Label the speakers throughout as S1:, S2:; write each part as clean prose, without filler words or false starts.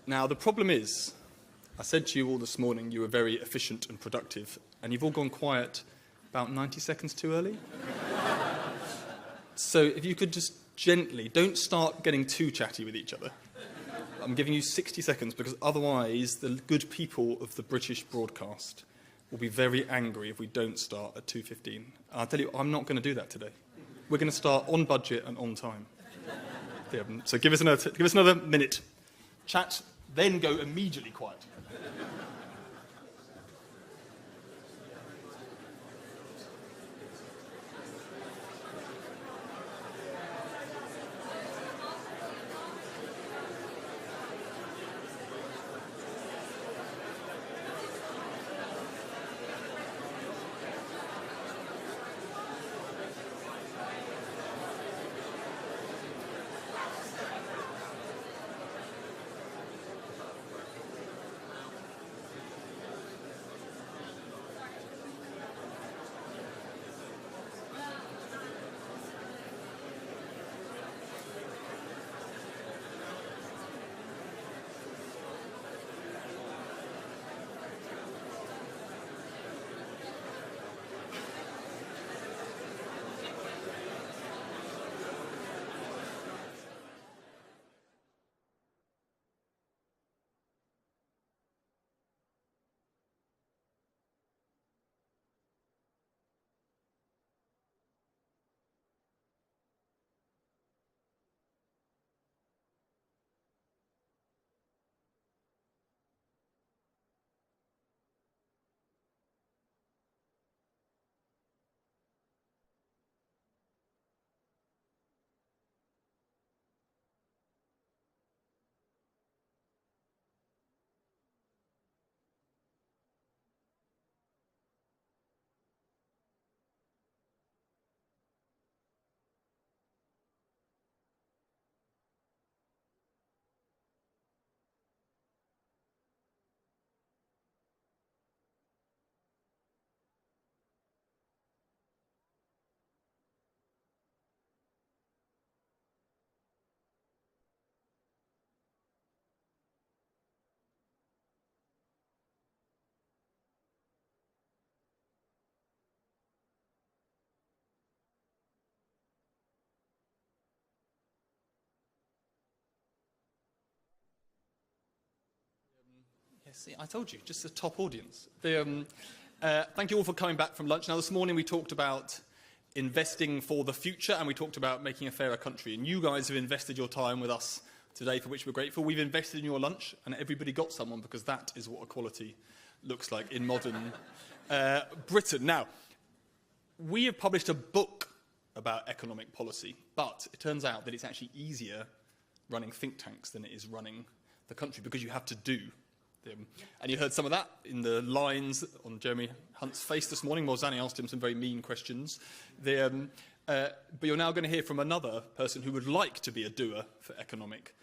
S1: Now, the problem is, I said to you all this morning you were very efficient and productive, and you've all gone quiet about 90 seconds too early. So if you could just gently, don't start getting too chatty with each other. I'm giving you 60 seconds because otherwise the good people of the British broadcast will be very angry if we don't start at 2:15. I'll tell you, I'm not going to do that today. We're going to start on budget and on time. So give us another minute. Chat, then go immediately quiet. See, I told you, just the top audience. Thank you all for coming back from lunch. Now, this morning we talked about investing for the future and we talked about making a fairer country. And you guys have invested your time with us today, for which we're grateful. We've invested in your lunch and everybody got someone because that is what equality looks like in modern Britain. Now, we have published a book about economic policy, but it turns out that it's actually easier running think tanks than it is running the country because you have to do. And you heard some of that in the lines on Jeremy Hunt's face this morning. Morzani asked him some very mean questions. But you're now going to hear from another person who would like to be a doer for economic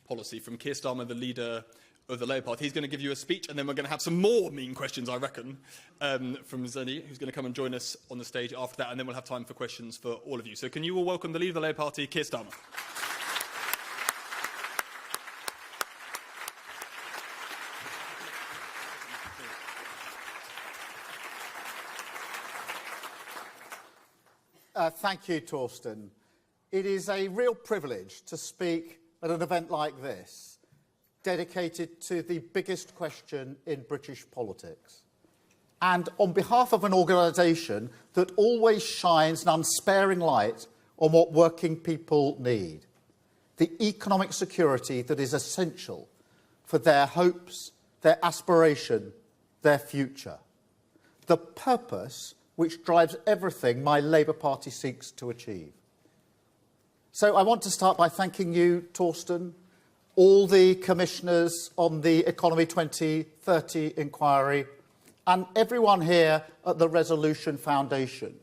S1: policy, from Keir Starmer, the leader of the Labour Party. He's going to give you a speech, and then we're going to have some more mean questions, I reckon, from Zeni, who's going to come and join us on the stage after that, and then we'll have time for questions for all of you. So can you all welcome the leader of the Labour Party, Keir Starmer.
S2: Thank you, Torsten. It is a real privilege to speak at an event like this, dedicated to the biggest question in British politics. And on behalf of an organisation that always shines an unsparing light on what working people need, the economic security that is essential for their hopes, their aspiration, their future. The purpose which drives everything my Labour Party seeks to achieve. So I want to start by thanking you, Torsten, all the commissioners on the Economy 2030 inquiry, and everyone here at the Resolution Foundation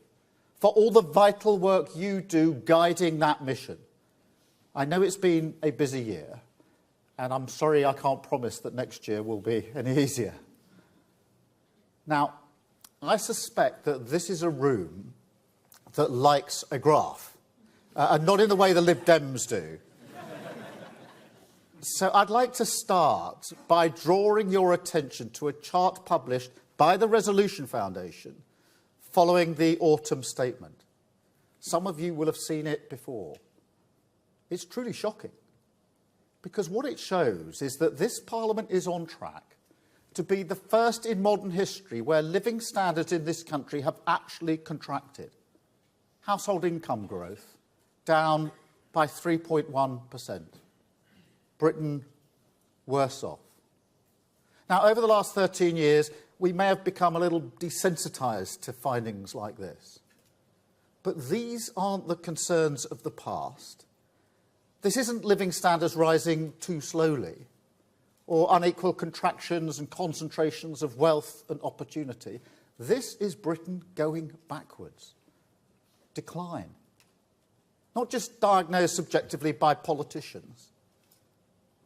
S2: for all the vital work you do guiding that mission. I know it's been a busy year, and I'm sorry I can't promise that next year will be any easier. Now, I suspect that this is a room that likes a graph, and not in the way the Lib Dems do. So I'd like to start by drawing your attention to a chart published by the Resolution Foundation following the autumn statement. Some of you will have seen it before. It's truly shocking, because what it shows is that this Parliament is on track to be the first in modern history where living standards in this country have actually contracted. Household income growth down by 3.1%. Britain worse off. Now, over the last 13 years, we may have become a little desensitised to findings like this. But these aren't the concerns of the past. This isn't living standards rising too slowly, or unequal contractions and concentrations of wealth and opportunity. This is Britain going backwards. Decline. Not just diagnosed subjectively by politicians.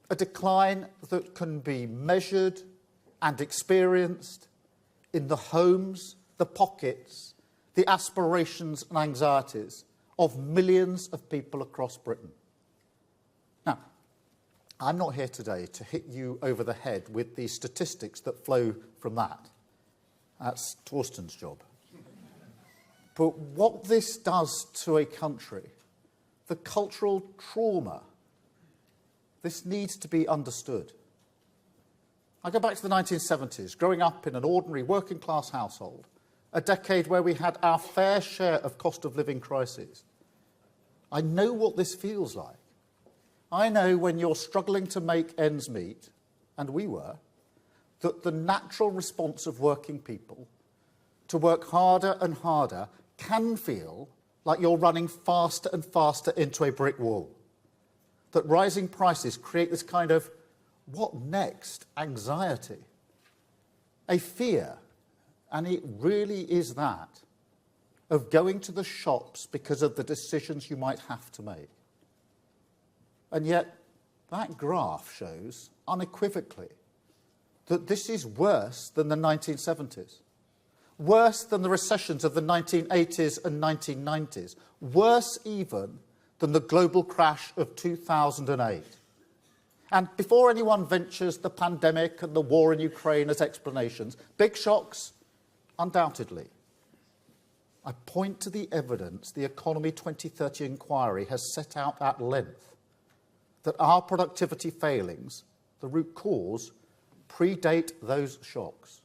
S2: A decline that can be measured and experienced in the homes, the pockets, the aspirations and anxieties of millions of people across Britain. Now, I'm not here today to hit you over the head with the statistics that flow from that. That's Torsten's job. But what this does to a country, the cultural trauma, this needs to be understood. I go back to the 1970s, growing up in an ordinary working-class household, a decade where we had our fair share of cost of living crises. I know what this feels like. I know when you're struggling to make ends meet, and we were, that the natural response of working people to work harder and harder can feel like you're running faster and faster into a brick wall. That rising prices create this kind of what next anxiety, a fear, and it really is that, of going to the shops because of the decisions you might have to make. And yet that graph shows unequivocally that this is worse than the 1970s, worse than the recessions of the 1980s and 1990s, worse even than the global crash of 2008. And before anyone ventures the pandemic and the war in Ukraine as explanations, big shocks, undoubtedly. I point to the evidence the Economy 2030 inquiry has set out at length, that our productivity failings, the root cause, predate those shocks.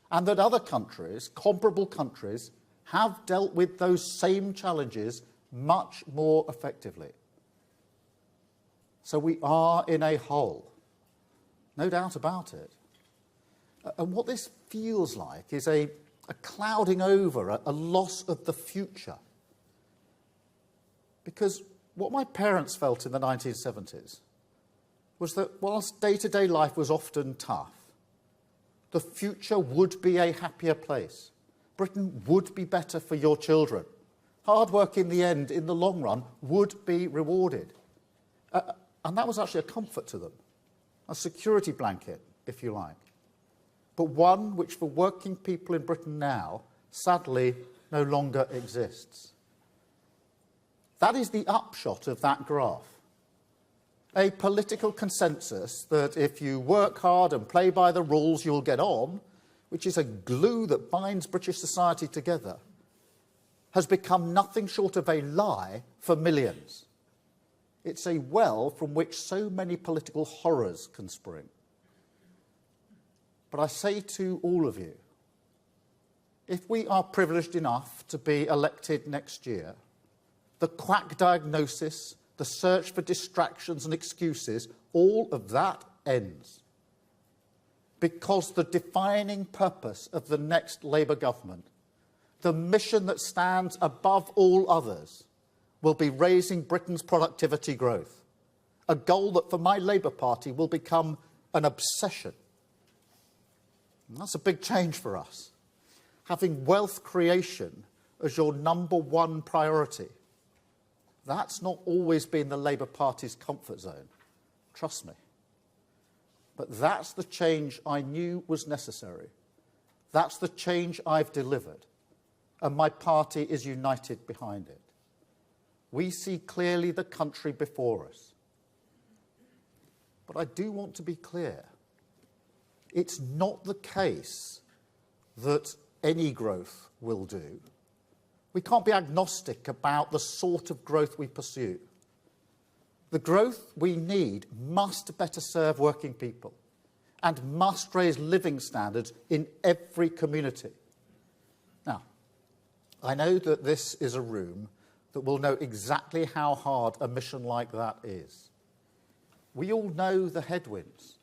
S2: And that other countries, comparable countries, have dealt with those same challenges much more effectively. So we are in a hole, no doubt about it. And what this feels like is a clouding over, a loss of the future. Because what my parents felt in the 1970s was that whilst day-to-day life was often tough, the future would be a happier place. Britain would be better for your children. Hard work in the end, in the long run, would be rewarded. And that was actually a comfort to them, a security blanket, if you like. But one which for working people in Britain now, sadly, no longer exists. That is the upshot of that graph. A political consensus that if you work hard and play by the rules, you'll get on, which is a glue that binds British society together, has become nothing short of a lie for millions. It's a well from which so many political horrors can spring. But I say to all of you, if we are privileged enough to be elected next year, the quack diagnosis, the search for distractions and excuses, all of that ends. Because the defining purpose of the next Labour government, the mission that stands above all others, will be raising Britain's productivity growth, a goal that for my Labour Party will become an obsession. And that's a big change for us, having wealth creation as your number one priority. That's not always been the Labour Party's comfort zone, trust me. But that's the change I knew was necessary. That's the change I've delivered, and my party is united behind it. We see clearly the country before us. But I do want to be clear. It's not the case that any growth will do. We can't be agnostic about the sort of growth we pursue. The growth we need must better serve working people and must raise living standards in every community. Now, I know that this is a room that will know exactly how hard a mission like that is. We all know the headwinds,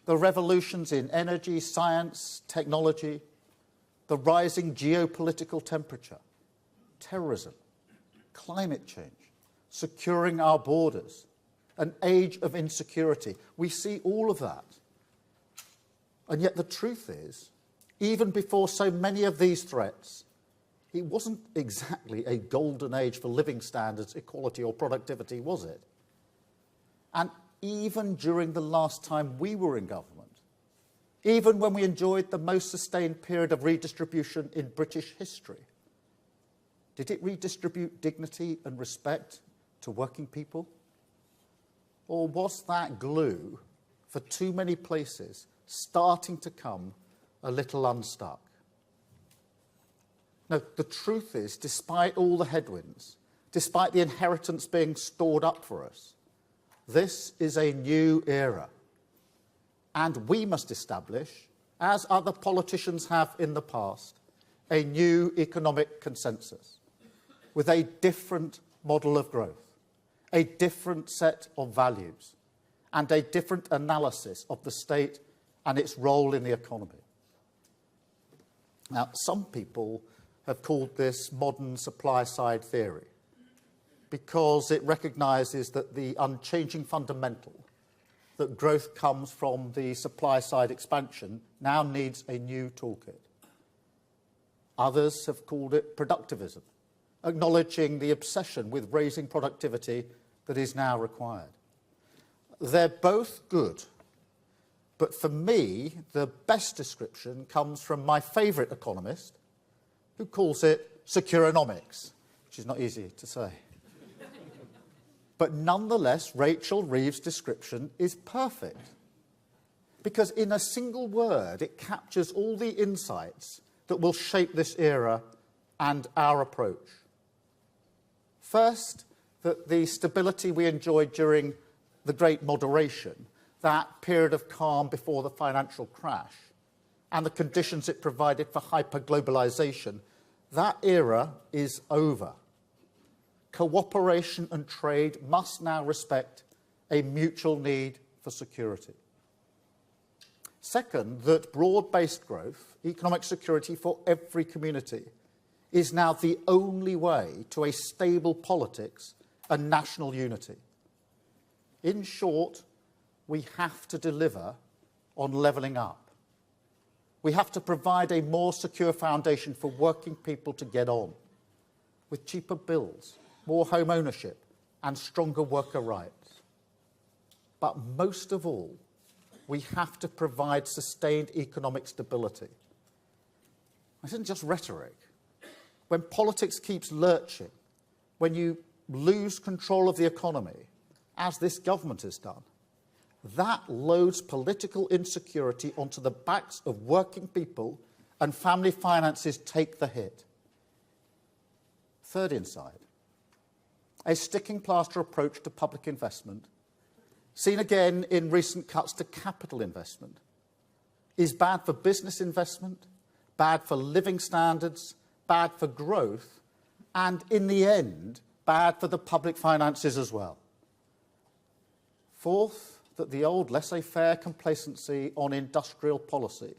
S2: the revolutions in energy, science, technology, the rising geopolitical temperature, terrorism, climate change, securing our borders, an age of insecurity. We see all of that. And yet the truth is, even before so many of these threats, it wasn't exactly a golden age for living standards, equality or productivity, was it? And even during the last time we were in government, even when we enjoyed the most sustained period of redistribution in British history, did it redistribute dignity and respect to working people? Or was that glue for too many places starting to come a little unstuck? No, the truth is, despite all the headwinds, despite the inheritance being stored up for us, this is a new era. And we must establish, as other politicians have in the past, a new economic consensus with a different model of growth, a different set of values, and a different analysis of the state and its role in the economy. Now, some people have called this modern supply-side theory because it recognises that the unchanging fundamental that growth comes from the supply-side expansion now needs a new toolkit. Others have called it productivism, acknowledging the obsession with raising productivity that is now required. They're both good, but for me, the best description comes from my favourite economist, who calls it securonomics, which is not easy to say. But nonetheless, Rachel Reeves' description is perfect, because in a single word, it captures all the insights that will shape this era and our approach. First, that the stability we enjoyed during the Great Moderation, that period of calm before the financial crash, and the conditions it provided for hyper-globalisation, that era is over. Cooperation and trade must now respect a mutual need for security. Second, that broad-based growth, economic security for every community, is now the only way to a stable politics and national unity. In short, we have to deliver on levelling up. We have to provide a more secure foundation for working people to get on, with cheaper bills, more home ownership, and stronger worker rights. But most of all, we have to provide sustained economic stability. This isn't just rhetoric. When politics keeps lurching, when you lose control of the economy, as this government has done, that loads political insecurity onto the backs of working people, and family finances take the hit. Third insight, a sticking plaster approach to public investment, seen again in recent cuts to capital investment, is bad for business investment, bad for living standards, bad for growth, and in the end, bad for the public finances as well. Fourth, that the old laissez-faire complacency on industrial policy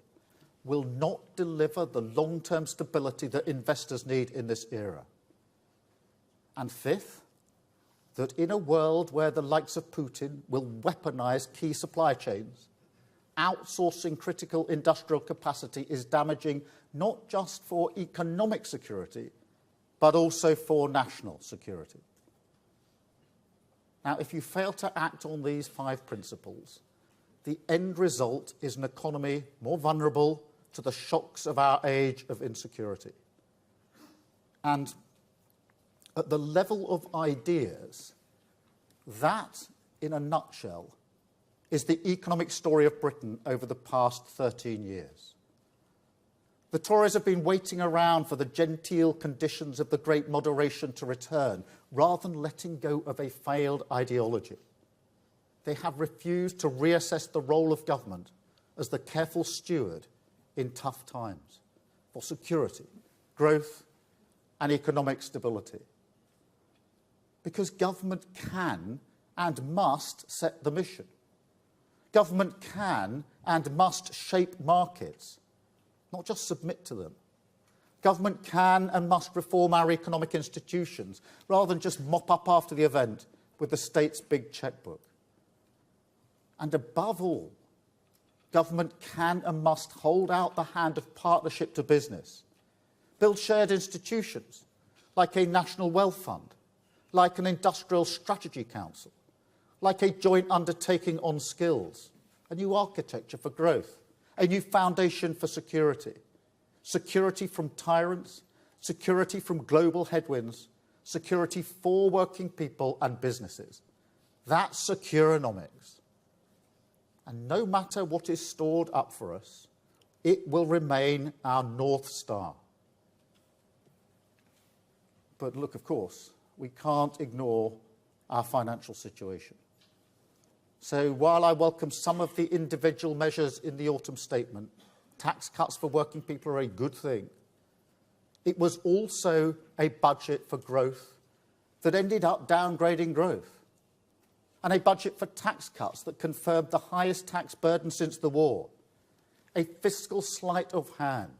S2: will not deliver the long-term stability that investors need in this era. And fifth, that in a world where the likes of Putin will weaponise key supply chains, outsourcing critical industrial capacity is damaging not just for economic security, but also for national security. Now, if you fail to act on these 5 principles, the end result is an economy more vulnerable to the shocks of our age of insecurity. And at the level of ideas, that, in a nutshell, is the economic story of Britain over the past 13 years. The Tories have been waiting around for the genteel conditions of the Great Moderation to return, rather than letting go of a failed ideology. They have refused to reassess the role of government as the careful steward in tough times for security, growth and economic stability. Because government can and must set the mission. Government can and must shape markets, not just submit to them. Government can and must reform our economic institutions rather than just mop up after the event with the state's big chequebook. And above all, government can and must hold out the hand of partnership to business, build shared institutions like a national wealth fund, like an industrial strategy council, like a joint undertaking on skills, a new architecture for growth, a new foundation for security. Security from tyrants, security from global headwinds, security for working people and businesses. That's securonomics. And no matter what is stored up for us, it will remain our North Star. But look, of course, we can't ignore our financial situation. So while I welcome some of the individual measures in the autumn statement, tax cuts for working people are a good thing, it was also a budget for growth that ended up downgrading growth, and a budget for tax cuts that confirmed the highest tax burden since the war, a fiscal sleight of hand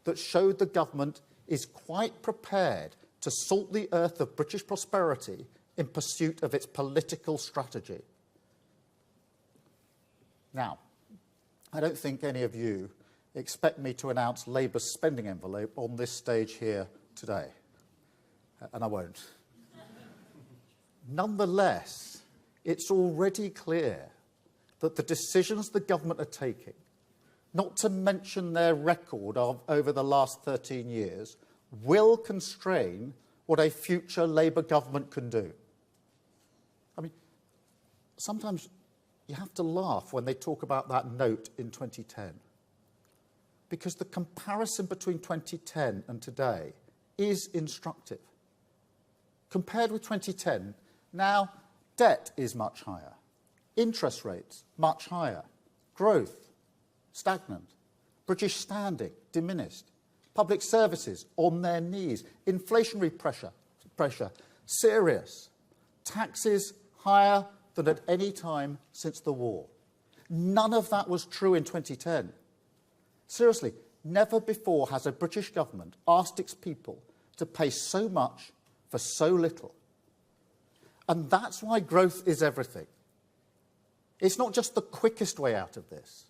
S2: that showed the government is quite prepared to salt the earth of British prosperity in pursuit of its political strategy. Now, I don't think any of you expect me to announce Labour's spending envelope on this stage here today, and I won't. Nonetheless, it's already clear that the decisions the government are taking, not to mention their record of over the last 13 years, will constrain what a future Labour government can do. I mean, sometimes you have to laugh when they talk about that note in 2010. Because the comparison between 2010 and today is instructive. Compared with 2010, now debt is much higher, interest rates much higher, growth stagnant, British standing diminished, public services on their knees, inflationary pressure serious, taxes higher than at any time since the war. None of that was true in 2010. Seriously, never before has a British government asked its people to pay so much for so little. And that's why growth is everything. It's not just the quickest way out of this.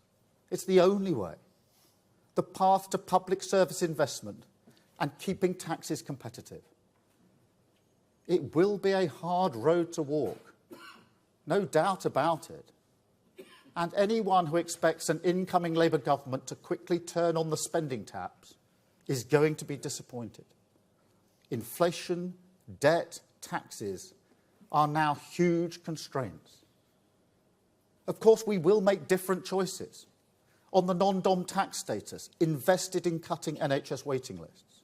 S2: It's the only way. The path to public service investment and keeping taxes competitive. It will be a hard road to walk. No doubt about it. And anyone who expects an incoming Labour government to quickly turn on the spending taps is going to be disappointed. Inflation, debt, taxes are now huge constraints. Of course, we will make different choices. On the non-dom tax status, invested in cutting NHS waiting lists.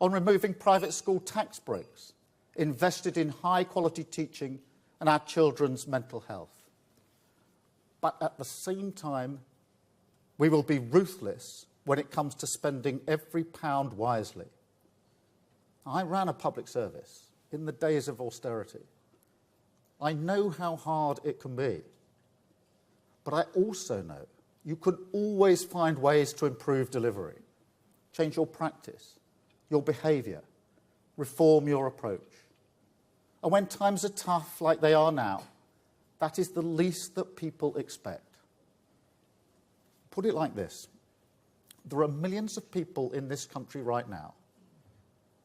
S2: On removing private school tax breaks, invested in high-quality teaching and our children's mental health. But at the same time, we will be ruthless when it comes to spending every pound wisely. I ran a public service in the days of austerity. I know how hard it can be. But I also know you can always find ways to improve delivery, change your practice, your behaviour, reform your approach. And when times are tough like they are now, that is the least that people expect. Put it like this. There are millions of people in this country right now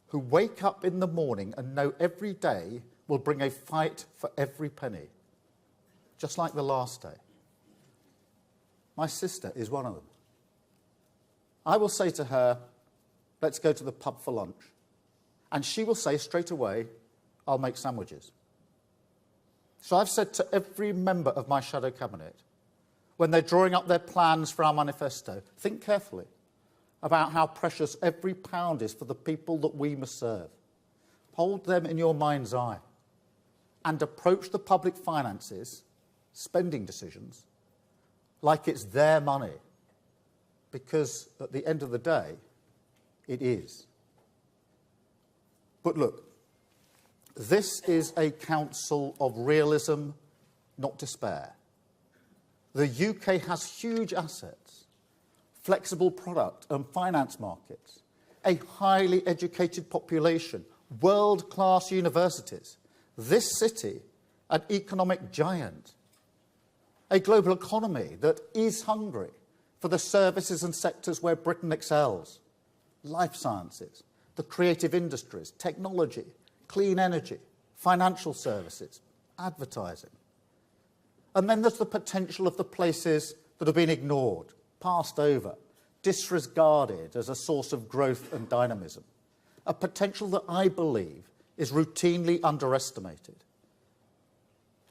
S2: who wake up in the morning and know every day will bring a fight for every penny, just like the last day. My sister is one of them. I will say to her, let's go to the pub for lunch. And she will say straight away, I'll make sandwiches. So I've said to every member of my shadow cabinet, when they're drawing up their plans for our manifesto, think carefully about how precious every pound is for the people that we must serve. Hold them in your mind's eye and approach the public finances, spending decisions, like it's their money, because at the end of the day, it is. But look, this is a council of realism, not despair. The UK has huge assets, flexible product and finance markets, a highly educated population, world-class universities, this city, an economic giant, a global economy that is hungry for the services and sectors where Britain excels, life sciences, the creative industries, technology, clean energy, financial services, advertising. And then there's the potential of the places that have been ignored, passed over, disregarded as a source of growth and dynamism, a potential that I believe is routinely underestimated.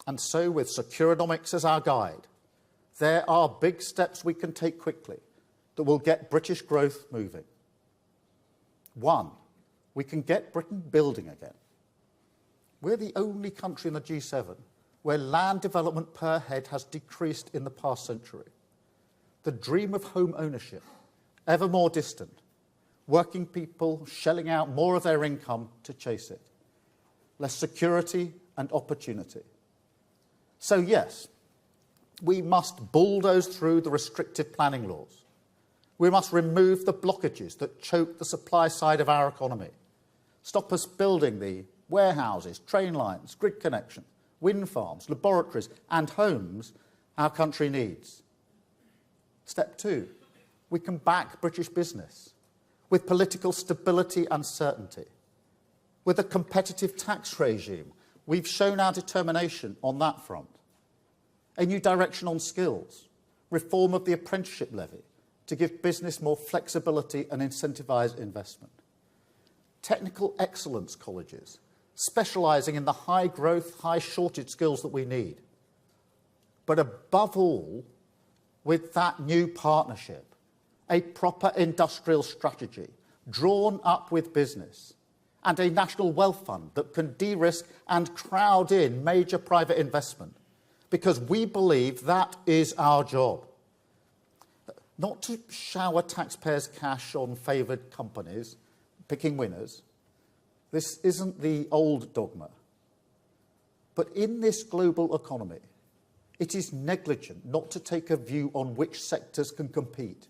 S2: And so, with Securonomics as our guide, there are big steps we can take quickly that will get British growth moving. One, we can get Britain building again. We're the only country in the G7 where land development per head has decreased in the past century. The dream of home ownership, ever more distant, working people shelling out more of their income to chase it. Less security and opportunity. So yes, we must bulldoze through the restrictive planning laws. We must remove the blockages that choke the supply side of our economy. Stop us building the warehouses, train lines, grid connection, wind farms, laboratories and homes our country needs. Step 2, we can back British business with political stability and certainty. With a competitive tax regime, we've shown our determination on that front. A new direction on skills, reform of the apprenticeship levy to give business more flexibility and incentivise investment. Technical excellence colleges, specialising in the high growth, high shortage skills that we need. But above all, with that new partnership, a proper industrial strategy drawn up with business and a national wealth fund that can de-risk and crowd in major private investment, because we believe that is our job. Not to shower taxpayers' cash on favoured companies, picking winners. This isn't the old dogma. But in this global economy, it is negligent not to take a view on which sectors can compete,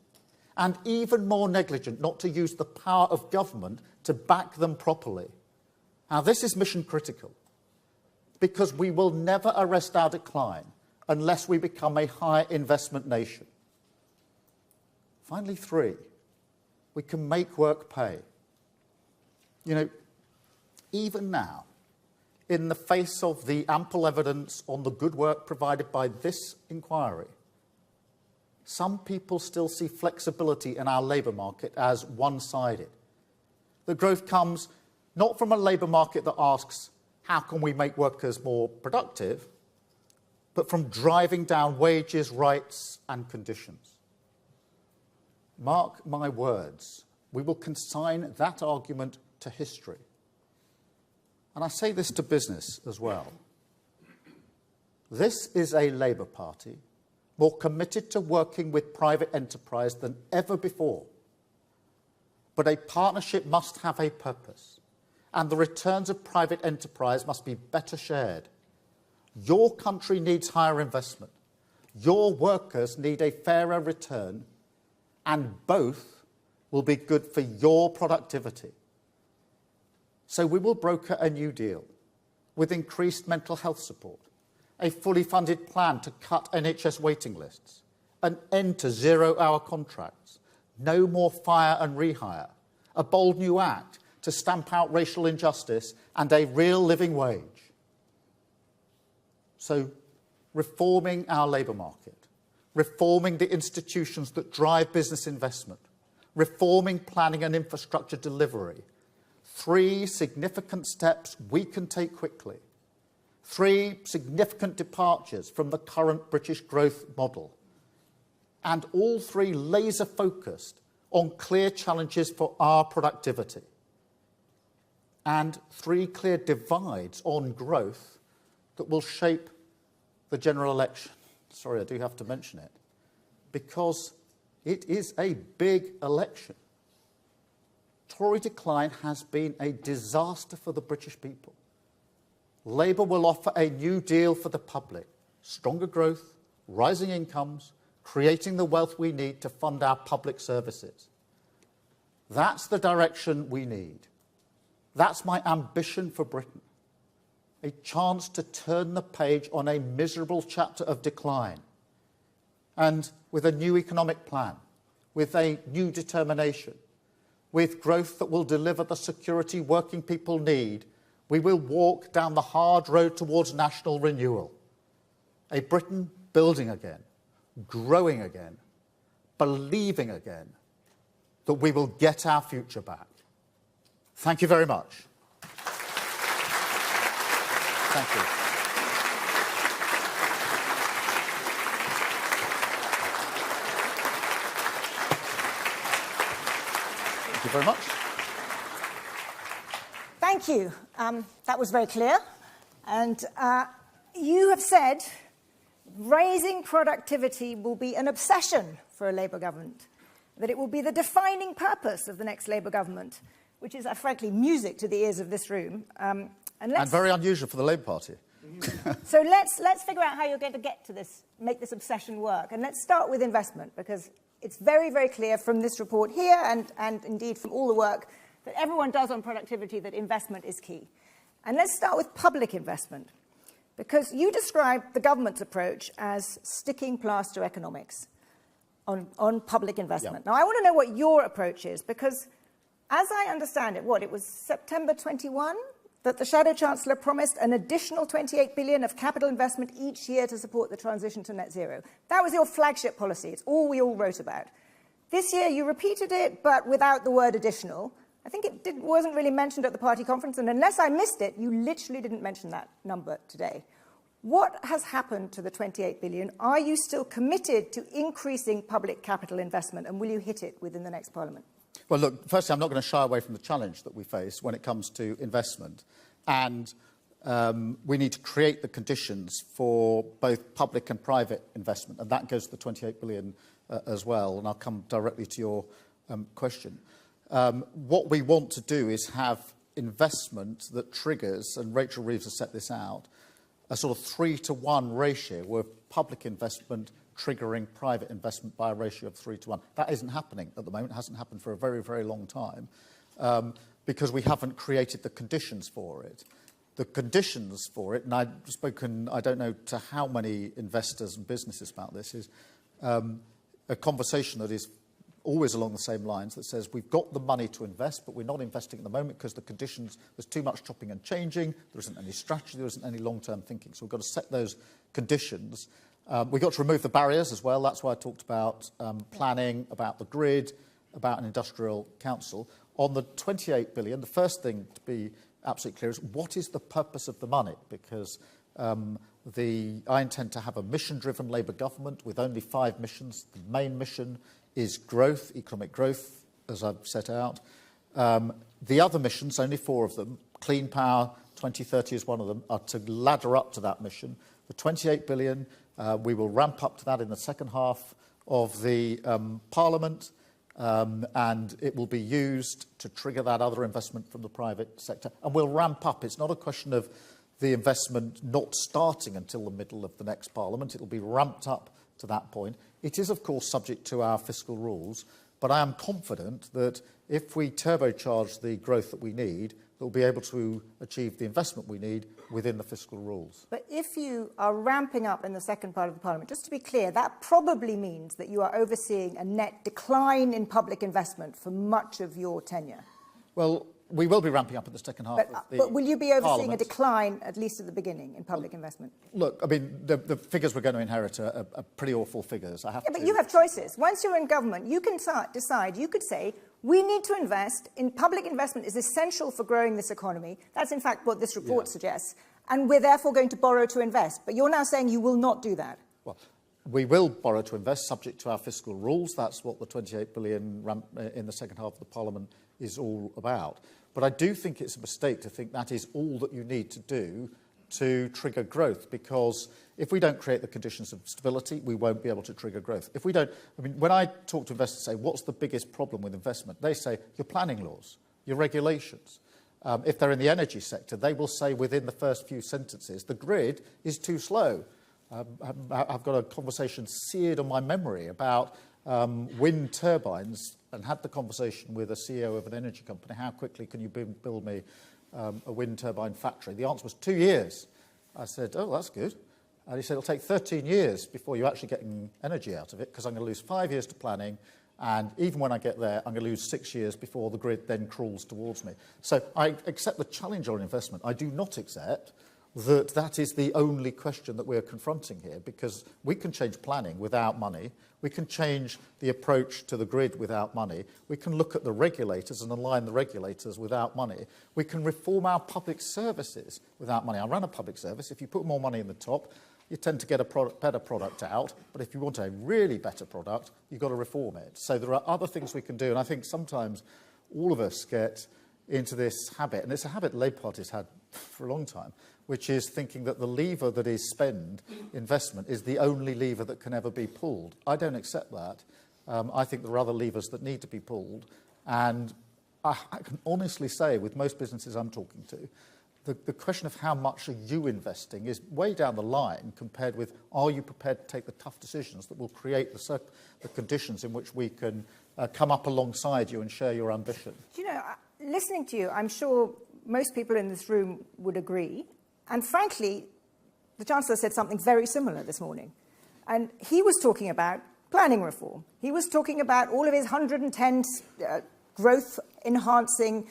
S2: and even more negligent not to use the power of government to back them properly. Now, this is mission critical, because we will never arrest our decline unless we become a high investment nation. Finally, 3, we can make work pay. You know, even now, in the face of the ample evidence on the good work provided by this inquiry, some people still see flexibility in our labour market as one-sided. The growth comes not from a labour market that asks, how can we make workers more productive, but from driving down wages, rights and conditions. Mark my words, we will consign that argument to history. And I say this to business as well. This is a Labour Party more committed to working with private enterprise than ever before. But a partnership must have a purpose, and the returns of private enterprise must be better shared. Your country needs higher investment. Your workers need a fairer return, and both will be good for your productivity. So we will broker a new deal with increased mental health support, a fully funded plan to cut NHS waiting lists, an end to zero-hour contracts, no more fire and rehire, a bold new act to stamp out racial injustice and a real living wage. So reforming our labour market, reforming the institutions that drive business investment, reforming planning and infrastructure delivery, 3 significant steps we can take quickly. 3 significant departures from the current British growth model, and all 3 laser-focused on clear challenges for our productivity, and 3 clear divides on growth that will shape the general election. Sorry, I do have to mention it, because it is a big election. Tory decline has been a disaster for the British people. Labour will offer a new deal for the public, stronger growth, rising incomes, creating the wealth we need to fund our public services. That's the direction we need. That's my ambition for Britain. A chance to turn the page on a miserable chapter of decline. And with a new economic plan, with a new determination, with growth that will deliver the security working people need, we will walk down the hard road towards national renewal. A Britain building again, growing again, believing again that we will get our future back. Thank you very much. Thank you. Thank you very much.
S3: Thank you. That was very clear. And you have said raising productivity will be an obsession for a Labour government, that it will be the defining purpose of the next Labour government, which is, frankly, music to the ears of this room.
S2: And very unusual for the Labour Party.
S3: So let's figure out how you're going to get to this, make this obsession work. And let's start with investment, because it's very, very clear from this report here and indeed from all the work that everyone does on productivity that investment is key. And let's start with public investment, because you describe the government's approach as sticking plaster economics on public investment.
S2: Yeah.
S3: Now, I want to know what your approach is, because as I understand it, it was September 21 that the Shadow Chancellor promised an additional 28 billion of capital investment each year to support the transition to net zero. That was your flagship policy. It's all we all wrote about. This year you repeated it, but without the word additional. I think it wasn't really mentioned at the party conference, and unless I missed it, you literally didn't mention that number today. What has happened to the 28 billion? Are you still committed to increasing public capital investment, and will you hit it within the next Parliament?
S2: Well, look, firstly, I'm not going to shy away from the challenge that we face when it comes to investment. And we need to create the conditions for both public and private investment. And that goes to the 28 billion as well. And I'll come directly to your question. What we want to do is have investment that triggers, and Rachel Reeves has set this out, a sort of 3-to-1 ratio where public investment triggering private investment by a ratio of 3-to-1. That isn't happening at the moment. It hasn't happened for a very, very long time because we haven't created the conditions for it. The conditions for it, and I've spoken, I don't know to how many investors and businesses about this, is a conversation that is always along the same lines that says we've got the money to invest, but we're not investing at the moment because the conditions, there's too much chopping and changing, there isn't any strategy, there isn't any long-term thinking. So we've got to set those conditions. We've got to remove the barriers as well. That's why I talked about planning, about the grid, about an industrial council. On the 28 billion, the first thing to be absolutely clear is what is the purpose of the money? Because I intend to have a mission-driven Labour government with only 5 missions. The main mission is growth, economic growth, as I've set out. The other missions, only 4 of them, clean power, 2030 is one of them, are to ladder up to that mission. The 28 billion, we will ramp up to that in the second half of the Parliament, and it will be used to trigger that other investment from the private sector. And we'll ramp up. It's not a question of the investment not starting until the middle of the next Parliament. It will be ramped up to that point. It is, of course, subject to our fiscal rules, but I am confident that if we turbocharge the growth that we need, we'll be able to achieve the investment we need within the fiscal rules.
S3: But if you are ramping up in the second part of the Parliament, just to be clear, that probably means that you are overseeing a net decline in public investment for much of your tenure.
S2: Well, we will be ramping up in the second half of the
S3: But will you be overseeing
S2: Parliament.
S3: a decline, at least at the beginning, in public investment?
S2: Look, I mean, the figures we're going to inherit are pretty awful figures.
S3: But you have choices. Once you're in government, you can decide, you could say, we need to invest in public investment is essential for growing this economy. That's, in fact, what this report suggests. and we're therefore going to borrow to invest. But you're now saying you will not do that.
S2: Well, we will borrow to invest subject to our fiscal rules. That's what the 28 billion in the second half of the Parliament is all about. But I do think it's a mistake to think that is all that you need to do to trigger growth, because if we don't create the conditions of stability, we won't be able to trigger growth. If we don't, I mean, when I talk to investors, say, what's the biggest problem with investment? They say, your planning laws, your regulations. If they're in the energy sector, they will say within the first few sentences, the grid is too slow. I've got a conversation seared on my memory about wind turbines, and had the conversation with a CEO of an energy company. How quickly can you build me a wind turbine factory? The answer was 2 years. I said, oh, that's good. And he said, it'll take 13 years before you're actually getting energy out of it, because I'm going to lose 5 years to planning, and even when I get there, I'm going to lose 6 years before the grid then crawls towards me. So I accept the challenge on investment. I do not accept that that is the only question that we're confronting here, because we can change planning without money. We can change the approach to the grid without money. We can look at the regulators and align the regulators without money. We can reform our public services without money. I run a public service. If you put more money in the top, you tend to get a better product out. But if you want a really better product, you've got to reform it. So there are other things we can do. And I think sometimes all of us get into this habit, and it's a habit Labour Party's had for a long time, which is thinking that the lever that is spend investment is the only lever that can ever be pulled. I don't accept that. I think there are other levers that need to be pulled. And I can honestly say, with most businesses I'm talking to, the question of how much are you investing is way down the line compared with, are you prepared to take the tough decisions that will create the conditions in which we can come up alongside you and share your ambition?
S3: Do you know, listening to you, I'm sure most people in this room would agree. And frankly, the Chancellor said something very similar this morning. And he was talking about planning reform. He was talking about all of his 110 growth-enhancing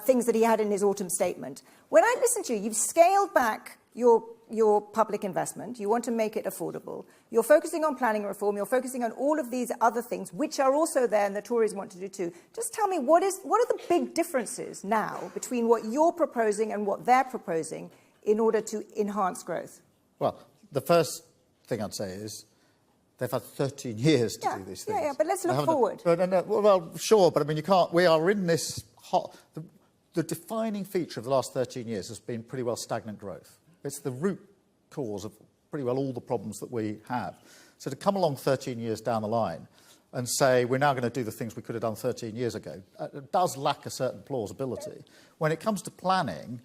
S3: things that he had in his autumn statement. When I listen to you, you've scaled back your public investment. You want to make it affordable. You're focusing on planning reform. You're focusing on all of these other things, which are also there, and the Tories want to do too. Just tell me, what are the big differences now between what you're proposing and what they're proposing in order to enhance growth?
S2: Well, the first thing I'd say is they've had 13 years to do these things.
S3: Yeah, but let's look forward.
S2: Well, sure, but I mean, you can't. We are in this hot. The defining feature of the last 13 years has been pretty well stagnant growth. It's the root cause of pretty well all the problems that we have. So to come along 13 years down the line and say we're now going to do the things we could have done 13 years ago, it does lack a certain plausibility. When it comes to planning,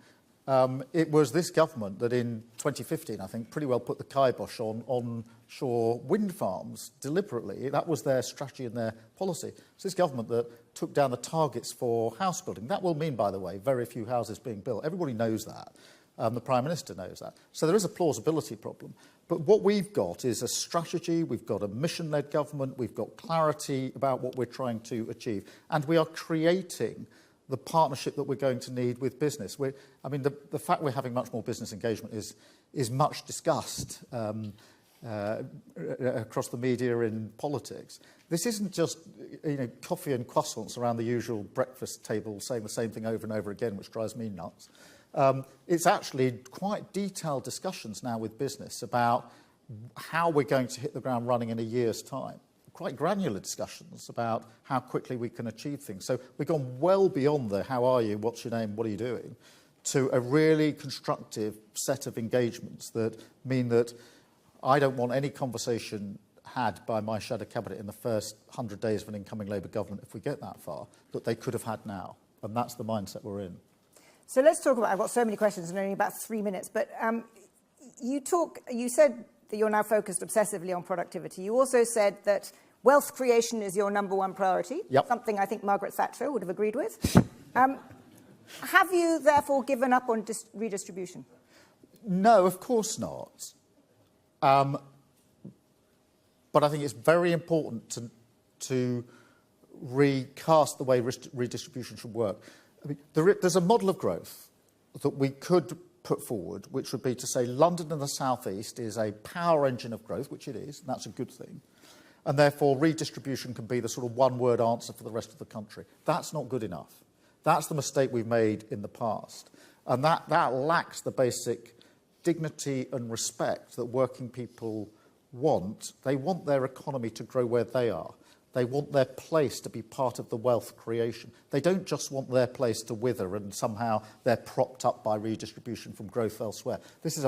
S2: it was this government that in 2015, I think, pretty well put the kibosh on onshore wind farms deliberately. That was their strategy and their policy. It's this government that took down the targets for house building. That will mean, by the way, very few houses being built. Everybody knows that. The Prime Minister knows that. So there is a plausibility problem. But what we've got is a strategy, we've got a mission-led government, we've got clarity about what we're trying to achieve, and we are creating the partnership that we're going to need with business. I mean, the fact we're having much more business engagement is much discussed across the media in politics. This isn't just coffee and croissants around the usual breakfast table saying the same thing over and over again, which drives me nuts. It's actually quite detailed discussions now with business about how we're going to hit the ground running in a year's time. Quite granular discussions about how quickly we can achieve things. So we've gone well beyond the how are you, what's your name, what are you doing, to a really constructive set of engagements that mean that I don't want any conversation had by my shadow cabinet in the first 100 days of an incoming Labour government, if we get that far, that they could have had now. And that's the mindset we're in.
S3: So let's talk about, I've got so many questions and only about 3 minutes, but you said that you're now focused obsessively on productivity. You also said that wealth creation is your #1 priority, something I think Margaret Thatcher would have agreed with. Have you therefore given up on redistribution?
S2: No, of course not. But I think it's very important to recast the way redistribution should work. I mean, there's a model of growth that we could put forward, which would be to say London and the South East is a power engine of growth, which it is, and that's a good thing. And therefore, redistribution can be the sort of one-word answer for the rest of the country. That's not good enough. That's the mistake we've made in the past. And that lacks the basic dignity and respect that working people want. They want their economy to grow where they are. They want their place to be part of the wealth creation. They don't just want their place to wither and somehow they're propped up by redistribution from growth elsewhere. This is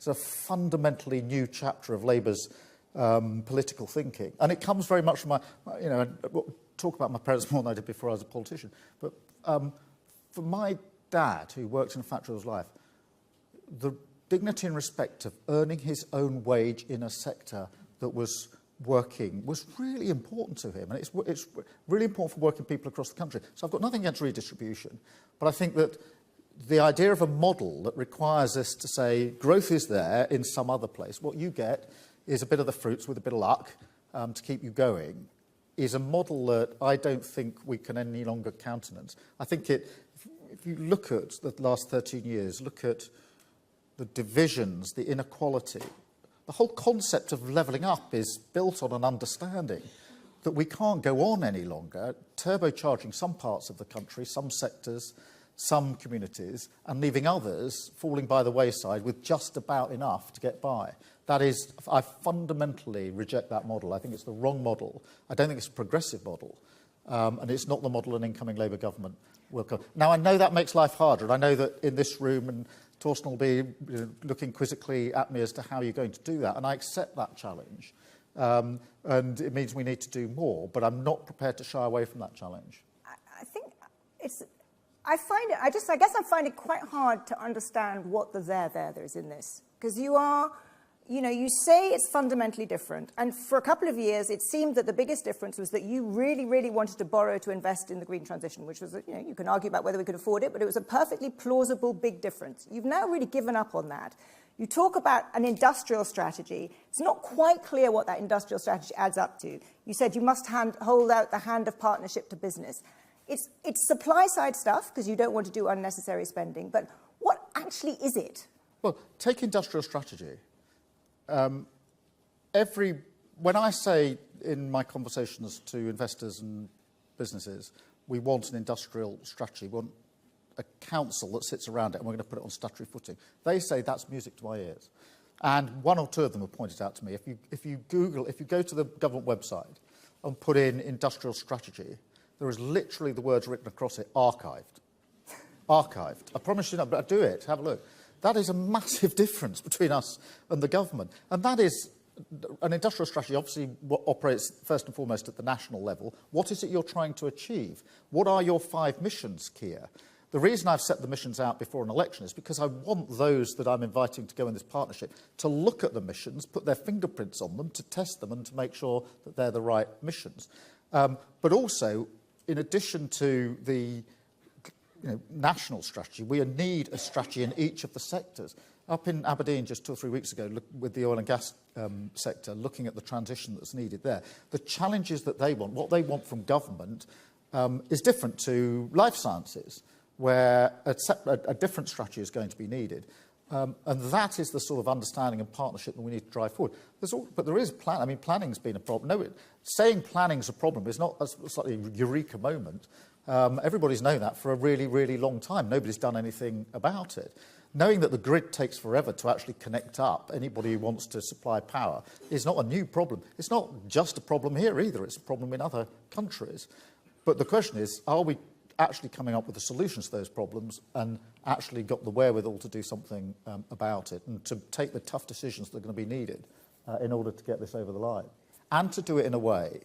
S2: a fundamentally new chapter of Labour's political thinking. And it comes very much from I talk about my parents more than I did before I was a politician. But for my dad, who worked in a factory all his life, the dignity and respect of earning his own wage in a sector that was working was really important to him. And it's really important for working people across the country. So I've got nothing against redistribution, but I think that the idea of a model that requires us to say growth is there in some other place, what you get is a bit of the fruits with a bit of luck to keep you going, is a model that I don't think we can any longer countenance. I think if you look at the last 13 years, look at the divisions, the inequality, the whole concept of levelling up is built on an understanding that we can't go on any longer turbocharging some parts of the country, some sectors, some communities, and leaving others falling by the wayside with just about enough to get by. That is, I fundamentally reject that model. I think it's the wrong model. I don't think it's a progressive model. And it's not the model an incoming Labour government will come. Now, I know that makes life harder, and I know that in this room, and Torsten will be looking quizzically at me as to how you're going to do that, and I accept that challenge. And it means we need to do more, but I'm not prepared to shy away from that challenge.
S3: I think I guess I find it quite hard to understand what the there is in this. Because you say it's fundamentally different. And for a couple of years, it seemed that the biggest difference was that you really, really wanted to borrow to invest in the green transition, which was, you can argue about whether we could afford it, but it was a perfectly plausible big difference. You've now really given up on that. You talk about an industrial strategy. It's not quite clear what that industrial strategy adds up to. You said you must hold out the hand of partnership to business. It's supply-side stuff, because you don't want to do unnecessary spending, but what actually is it?
S2: Well, take industrial strategy. When I say in my conversations to investors and businesses, we want an industrial strategy, we want a council that sits around it and we're going to put it on statutory footing, they say that's music to my ears. And one or two of them have pointed out to me, if you go to the government website and put in industrial strategy, there is literally the words written across it, archived. Archived. I promise you not, but do it, have a look. That is a massive difference between us and the government. And that is an industrial strategy, obviously, what operates first and foremost at the national level. What is it you're trying to achieve? What are your 5 missions, Keir? The reason I've set the missions out before an election is because I want those that I'm inviting to go in this partnership to look at the missions, put their fingerprints on them, to test them and to make sure that they're the right missions. But also, in addition to the national strategy, we need a strategy in each of the sectors. Up in Aberdeen just 2 or 3 weeks ago, with the oil and gas sector, looking at the transition that's needed there, the challenges that they want, what they want from government, is different to life sciences, where a different strategy is going to be needed. And that is the sort of understanding and partnership that we need to drive forward. But there is plan. I mean, planning's been a problem. No, saying planning's a problem is not a slightly eureka moment. Everybody's known that for a really, really long time. Nobody's done anything about it. Knowing that the grid takes forever to actually connect up anybody who wants to supply power is not a new problem. It's not just a problem here either. It's a problem in other countries. But the question is, are we actually coming up with the solutions to those problems and actually got the wherewithal to do something about it and to take the tough decisions that are going to be needed in order to get this over the line? And to do it in a way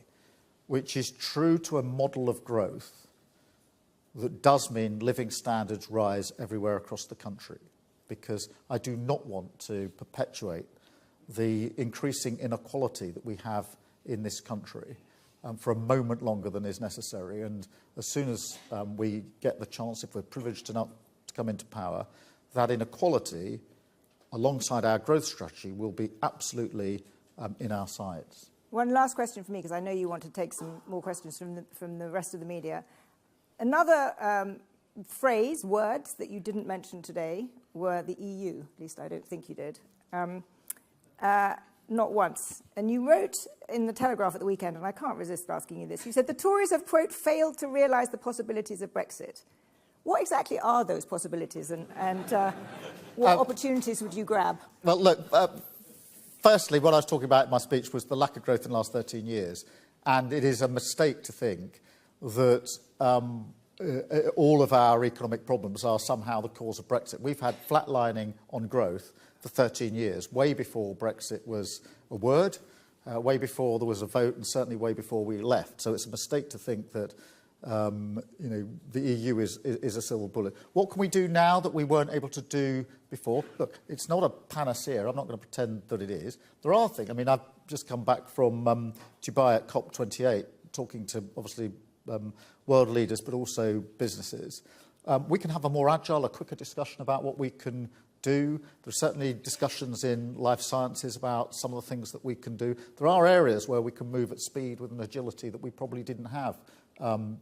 S2: which is true to a model of growth that does mean living standards rise everywhere across the country, because I do not want to perpetuate the increasing inequality that we have in this country for a moment longer than is necessary. And as soon as we get the chance, if we're privileged enough to come into power, that inequality, alongside our growth strategy, will be absolutely in our sights.
S3: One last question for me, because I know you want to take some more questions from the rest of the media. Another words that you didn't mention today were the EU. At least I don't think you did. Not once. And you wrote in the Telegraph at the weekend, and I can't resist asking you this, you said the Tories have, quote, failed to realise the possibilities of Brexit. What exactly are those possibilities? And What opportunities would you grab?
S2: Well, look, firstly, what I was talking about in my speech was the lack of growth in the last 13 years. And it is a mistake to think that all of our economic problems are somehow the cause of Brexit. We've had flatlining on growth for 13 years, way before Brexit was a word, way before there was a vote, and certainly way before we left. So it's a mistake to think that the EU is a silver bullet. What can we do now that we weren't able to do before? Look, it's not a panacea. I'm not going to pretend that it is. There are things. I mean, I've just come back from Dubai at COP28, talking to, obviously, world leaders, but also businesses. We can have a more agile, a quicker discussion about what we can do. There's certainly discussions in life sciences about some of the things that we can do. There are areas where we can move at speed with an agility that we probably didn't have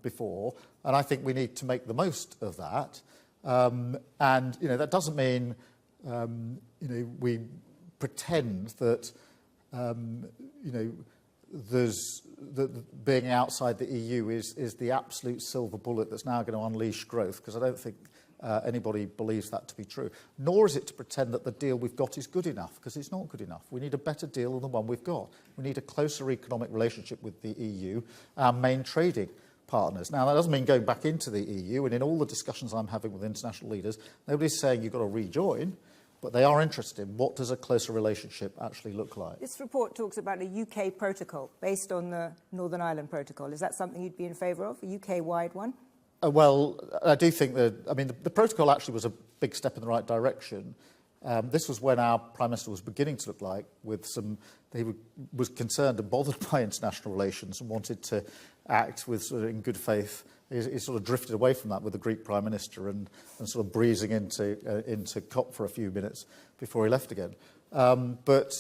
S2: before, and I think we need to make the most of that. And that doesn't mean we pretend that there's being outside the EU is the absolute silver bullet that's now going to unleash growth, because I don't think anybody believes that to be true. Nor is it to pretend that the deal we've got is good enough, because it's not good enough. We need a better deal than the one we've got. We need a closer economic relationship with the EU, our main trading partners. Now, that doesn't mean going back into the EU, and in all the discussions I'm having with international leaders, nobody's saying you've got to rejoin, but they are interested in what does a closer relationship actually look like.
S3: This report talks about a UK protocol based on the Northern Ireland Protocol. Is that something you'd be in favour of, a UK-wide one?
S2: Well, I do think that, the protocol actually was a big step in the right direction. This was when our Prime Minister was beginning to look like he was concerned and bothered by international relations and wanted to act with in good faith. He sort of drifted away from that with the Greek Prime Minister and sort of breezing into COP for a few minutes before he left again. But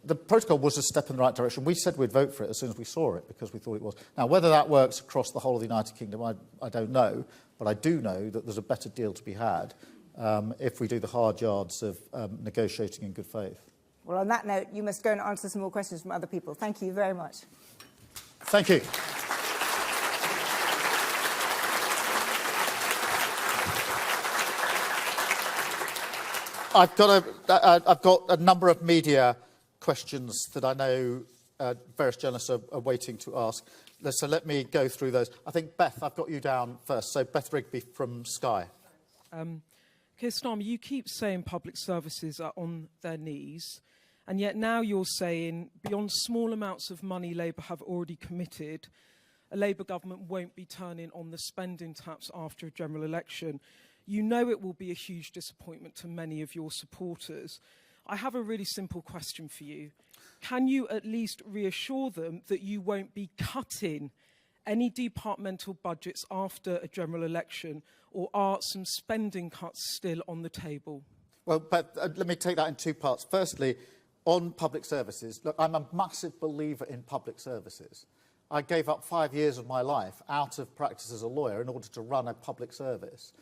S2: the protocol was a step in the right direction. We said we'd vote for it as soon as we saw it because we thought it was. Now, whether that works across the whole of the United Kingdom, I don't know. But I do know that there's a better deal to be had if we do the hard yards of negotiating in good faith.
S3: Well, on that note, you must go and answer some more questions from other people. Thank you very much.
S2: Thank you. I've got a number of media questions that I know various journalists are waiting to ask. So let me go through those. I think, Beth, I've got you down first. So Beth Rigby from Sky.
S4: Keir Starmer, you keep saying public services are on their knees, and yet now you're saying beyond small amounts of money Labour have already committed, a Labour government won't be turning on the spending taps after a general election. You know it will be a huge disappointment to many of your supporters. I have a really simple question for you. Can you at least reassure them that you won't be cutting any departmental budgets after a general election, or are some spending cuts still on the table?
S2: Well, but let me take that in two parts. Firstly, on public services, look, I'm a massive believer in public services. I gave up 5 years of my life out of practice as a lawyer in order to run a public service,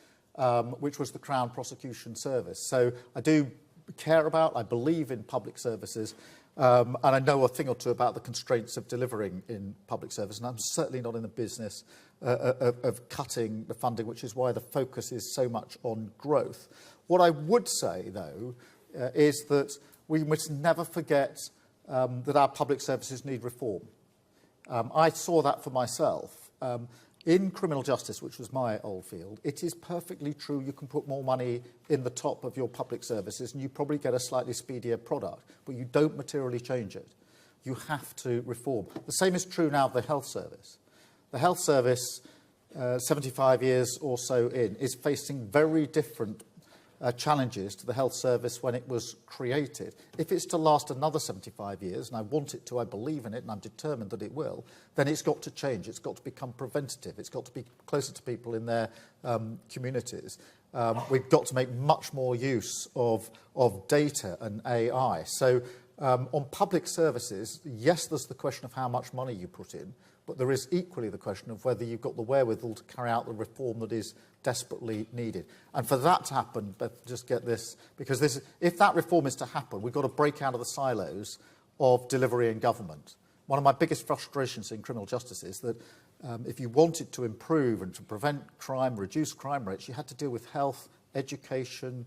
S2: which was the Crown Prosecution Service. So I do care about, I believe in public services, and I know a thing or two about the constraints of delivering in public service, and I'm certainly not in the business of cutting the funding, which is why the focus is so much on growth. What I would say, though, is that we must never forget that our public services need reform. I saw that for myself. In criminal justice, which was my old field, it is perfectly true you can put more money in the top of your public services and you probably get a slightly speedier product, but you don't materially change it. You have to reform. The same is true now of the health service. The health service, 75 years or so in, is facing very different challenges to the health service when it was created. If it's to last another 75 years, and I want it to, I believe in it, and I'm determined that it will, then it's got to change. It's got to become preventative. It's got to be closer to people in their communities. We've got to make much more use of data and AI. So on public services, yes, there's the question of how much money you put in, but there is equally the question of whether you've got the wherewithal to carry out the reform that is desperately needed. And for that to happen, Beth, just get this, because if that reform is to happen, we've got to break out of the silos of delivery in government. One of my biggest frustrations in criminal justice is that if you wanted to improve and to prevent crime, reduce crime rates, you had to deal with health, education,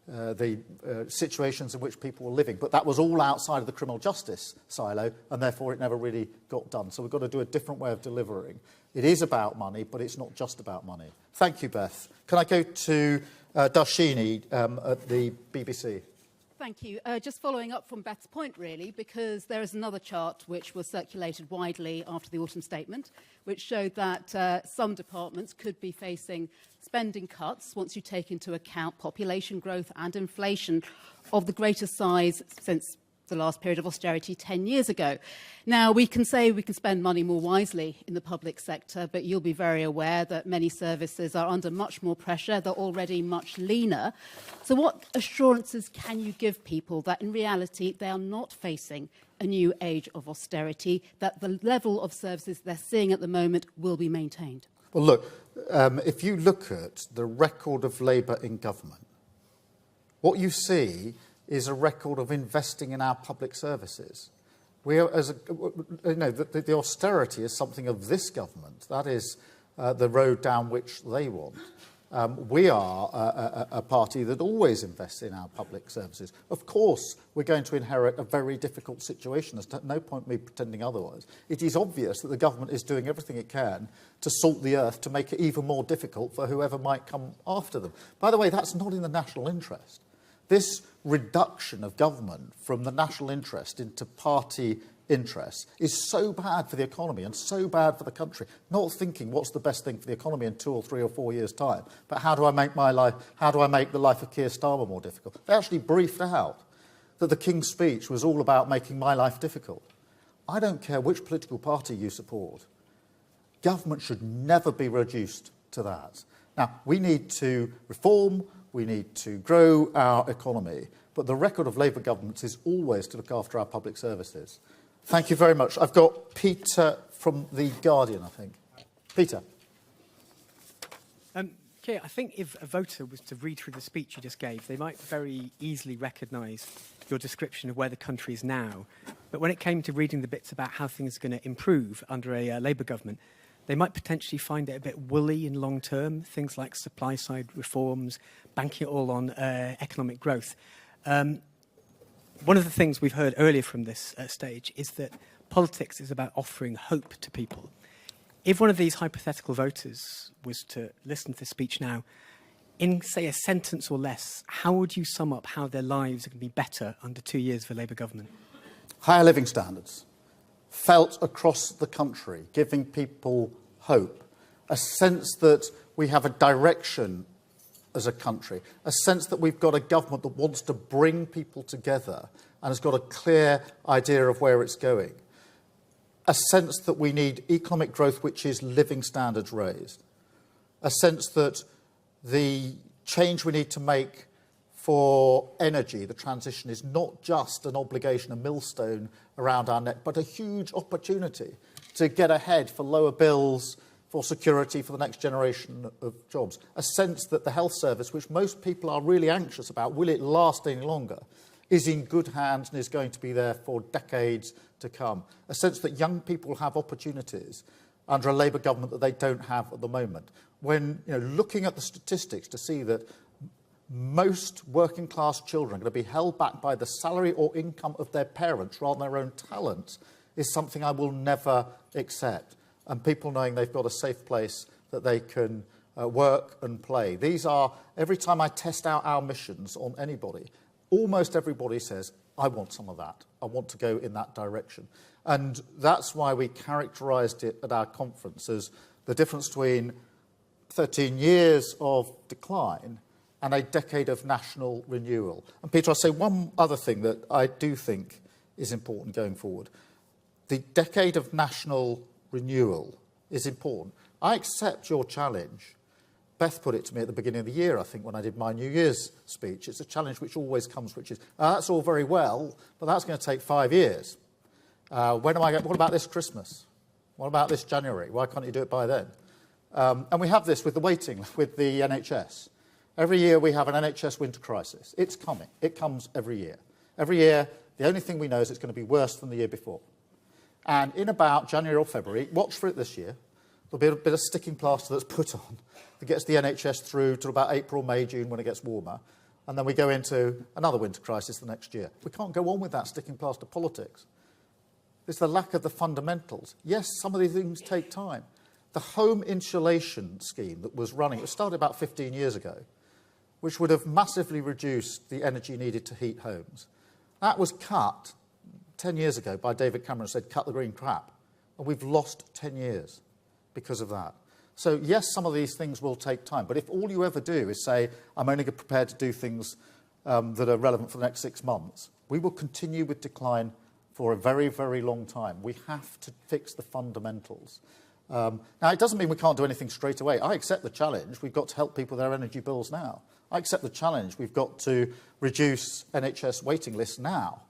S2: the situations in which people were living. But that was all outside of the criminal justice silo, and therefore it never really got done. So we've got to do a different way of delivering. It is about money, but it's not just about money. Thank you, Beth. Can I go to Darshini at the BBC?
S5: Thank you. Just following up from Beth's point, really, because there is another chart which was circulated widely after the autumn statement, which showed that some departments could be facing spending cuts once you take into account population growth and inflation of the greatest size since the last period of austerity 10 years ago. Now, we can say we can spend money more wisely in the public sector, but you'll be very aware that many services are under much more pressure. They're already much leaner. So what assurances can you give people that in reality they are not facing a new age of austerity, that the level of services they're seeing at the moment will be maintained?
S2: Well, look, if you look at the record of Labour in government, what you see is a record of investing in our public services. We are, the austerity is something of this government. That is the road down which they want. We are a party that always invests in our public services. Of course, we're going to inherit a very difficult situation. There's no point me pretending otherwise. It is obvious that the government is doing everything it can to salt the earth to make it even more difficult for whoever might come after them. By the way, that's not in the national interest. This reduction of government from the national interest into party interests is so bad for the economy and so bad for the country. Not thinking what's the best thing for the economy in 2 or 3 or 4 years' time, but how do I make the life of Keir Starmer more difficult? They actually briefed out that the King's speech was all about making my life difficult. I don't care which political party you support. Government should never be reduced to that. Now, we need to reform, we need to grow our economy, but the record of Labour governments is always to look after our public services. Thank you very much. I've got Peter from The Guardian, I think. Peter.
S6: Keir, I think if a voter was to read through the speech you just gave, they might very easily recognise your description of where the country is now. But when it came to reading the bits about how things are going to improve under a Labour government, they might potentially find it a bit woolly in long term, things like supply-side reforms, banking it all on economic growth. One of the things we've heard earlier from this stage is that politics is about offering hope to people. If one of these hypothetical voters was to listen to this speech now, in, say, a sentence or less, how would you sum up how their lives are going to be better under 2 years of a Labour government?
S2: Higher living standards, felt across the country, giving people hope, a sense that we have a direction as a country, a sense that we've got a government that wants to bring people together and has got a clear idea of where it's going, a sense that we need economic growth which is living standards raised, a sense that the change we need to make for energy, the transition, is not just an obligation, a millstone around our neck, but a huge opportunity to get ahead for lower bills, for security, for the next generation of jobs. A sense that the health service, which most people are really anxious about, will it last any longer, is in good hands and is going to be there for decades to come. A sense that young people have opportunities under a Labour government that they don't have at the moment. When looking at the statistics to see that most working class children are going to be held back by the salary or income of their parents rather than their own talent is something I will never accept. And people knowing they've got a safe place that they can work and play. These are, every time I test out our missions on anybody, almost everybody says, I want some of that. I want to go in that direction. And that's why we characterised it at our conference as the difference between 13 years of decline and a decade of national renewal. And Peter, I'll say one other thing that I do think is important going forward. The decade of national renewal is important. I accept your challenge. Beth put it to me at the beginning of the year, I think, when I did my New Year's speech. It's a challenge which always comes, which is, that's all very well, but that's going to take 5 years. What about this Christmas? What about this January? Why can't you do it by then? And we have this with the waiting, with the NHS. Every year we have an NHS winter crisis. It's coming. It comes every year. Every year, the only thing we know is it's going to be worse than the year before. And in about January or February, watch for it this year, There'll be a bit of sticking plaster that's put on that gets the NHS through to about April, May, June when it gets warmer. And then we go into another winter crisis the next year. We can't go on with that sticking plaster politics. It's the lack of the fundamentals. Yes, some of these things take time. The home insulation scheme that was running, it started about 15 years ago, which would have massively reduced the energy needed to heat homes. That was cut 10 years ago by David Cameron, said, cut the green crap. And we've lost 10 years because of that. So, yes, some of these things will take time. But if all you ever do is say, I'm only prepared to do things that are relevant for the next 6 months, we will continue with decline for a very, very long time. We have to fix the fundamentals. Now, it doesn't mean we can't do anything straight away. I accept the challenge. We've got to help people with their energy bills now. I accept the challenge. We've got to reduce NHS waiting lists now.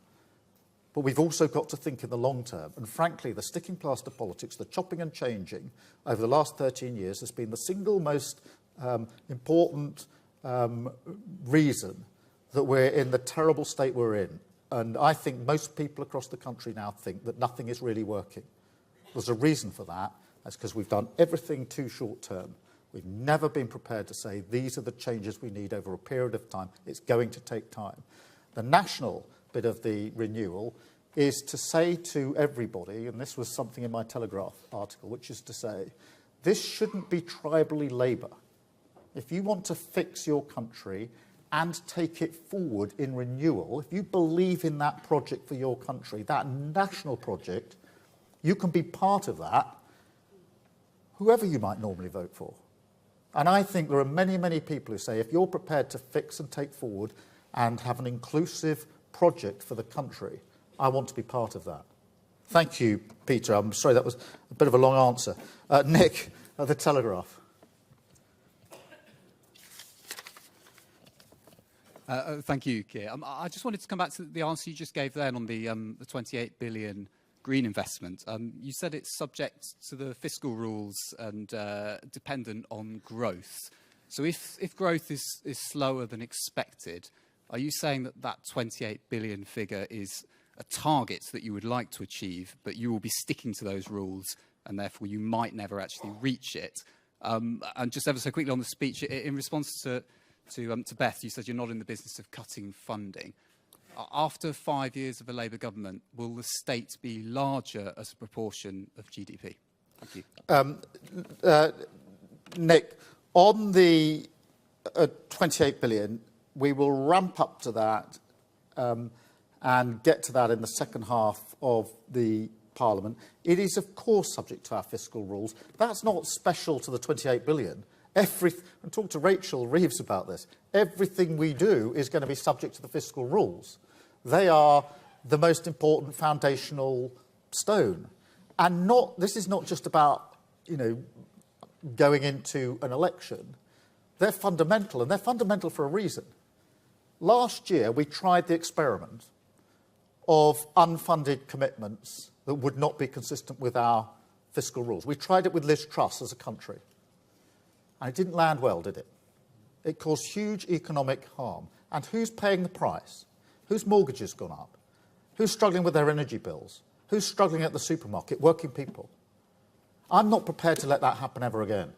S2: But we've also got to think in the long term. And frankly, the sticking plaster politics, the chopping and changing over the last 13 years has been the single most important reason that we're in the terrible state we're in. And I think most people across the country now think that nothing is really working. There's a reason for that. That's because we've done everything too short term. We've never been prepared to say these are the changes we need over a period of time. It's going to take time. The national bit of the renewal is to say to everybody, and this was something in my Telegraph article, which is to say, this shouldn't be tribally Labour. If you want to fix your country and take it forward in renewal, if you believe in that project for your country, that national project, you can be part of that, whoever you might normally vote for. And I think there are many, many people who say, if you're prepared to fix and take forward and have an inclusive project for the country, I want to be part of that. Thank you, Peter. I'm sorry that was a bit of a long answer. Nick, at the Telegraph.
S7: Thank you, Keir. I just wanted to come back to the answer you just gave then on the 28 billion green investment. You said it's subject to the fiscal rules and dependent on growth. So if growth is slower than expected, are you saying that that 28 billion figure is a target that you would like to achieve, but you will be sticking to those rules and therefore you might never actually reach it? And just ever so quickly on the speech, in response to Beth, you said you're not in the business of cutting funding. After 5 years of a Labour government, will the state be larger as a proportion of GDP? Thank you.
S2: Nick, on the 28 billion, we will ramp up to that and get to that in the second half of the Parliament. It is, of course, subject to our fiscal rules. That's not special to the 28 billion. And talk to Rachel Reeves about this. Everything we do is going to be subject to the fiscal rules. They are the most important foundational stone. And this is not just about, going into an election. They're fundamental, and they're fundamental for a reason. Last year, we tried the experiment of unfunded commitments that would not be consistent with our fiscal rules. We tried it with Liz Truss as a country. And it didn't land well, did it? It caused huge economic harm. And who's paying the price? Whose mortgage has gone up? Who's struggling with their energy bills? Who's struggling at the supermarket? Working people. I'm not prepared to let that happen ever again.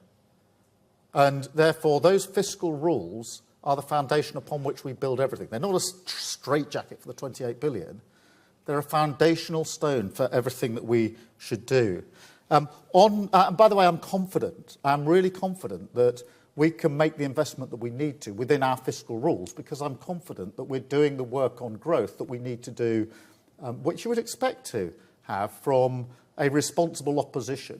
S2: And therefore, those fiscal rules are the foundation upon which we build everything. They're not a straitjacket for the 28 billion. They're a foundational stone for everything that we should do. And by the way, I'm confident. I'm really confident that we can make the investment that we need to within our fiscal rules, because I'm confident that we're doing the work on growth that we need to do, which you would expect to have from a responsible opposition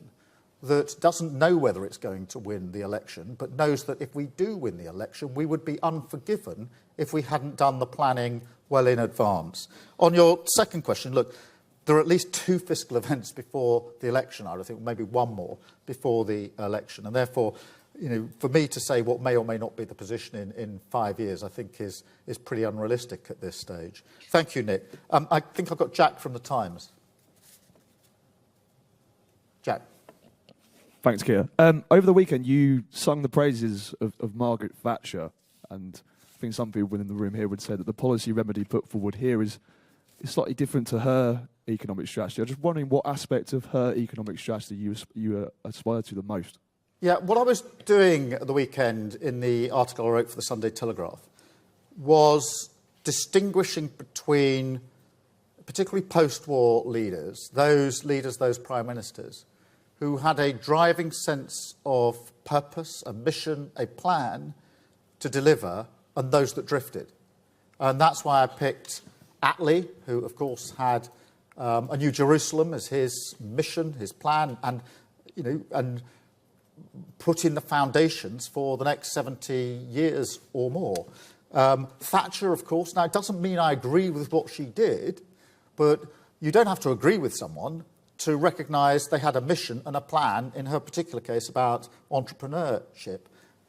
S2: that doesn't know whether it's going to win the election, but knows that if we do win the election, we would be unforgiven if we hadn't done the planning well in advance. On your second question, look, there are at least 2 fiscal events before the election, I think maybe one more before the election. And therefore, for me to say what may or may not be the position in 5 years, I think is pretty unrealistic at this stage. Thank you, Nick. I think I've got Jack from The Times. Jack.
S8: Thanks, Keir. Over the weekend, you sung the praises of Margaret Thatcher, and I think some people within the room here would say that the policy remedy put forward here is slightly different to her economic strategy. I'm just wondering what aspect of her economic strategy you aspire to the most.
S2: Yeah, what I was doing at the weekend in the article I wrote for the Sunday Telegraph was distinguishing between particularly post-war leaders, those prime ministers, who had a driving sense of purpose, a mission, a plan to deliver, and those that drifted. And that's why I picked Attlee, who, of course, had a New Jerusalem as his mission, his plan, and put in the foundations for the next 70 years or more. Thatcher, of course, now it doesn't mean I agree with what she did, but you don't have to agree with someone to recognise they had a mission and a plan, in her particular case, about entrepreneurship.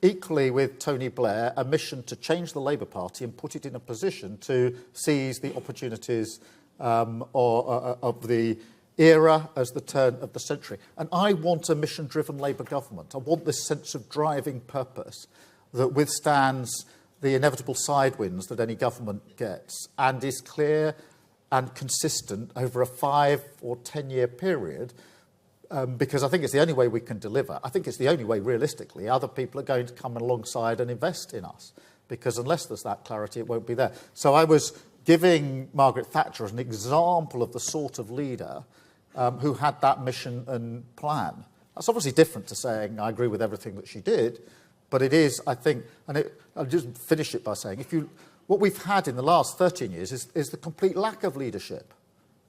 S2: Equally with Tony Blair, a mission to change the Labour Party and put it in a position to seize the opportunities of the era as the turn of the century. And I want a mission-driven Labour government. I want this sense of driving purpose that withstands the inevitable sidewinds that any government gets and is clear and consistent over a 5 or 10 year period, because I think it's the only way we can deliver. I think it's the only way, realistically, other people are going to come alongside and invest in us, because unless there's that clarity, it won't be there. So I was giving Margaret Thatcher as an example of the sort of leader who had that mission and plan. That's obviously different to saying I agree with everything that she did, but it is, I think, I'll just finish it by saying, what we've had in the last 13 years is the complete lack of leadership,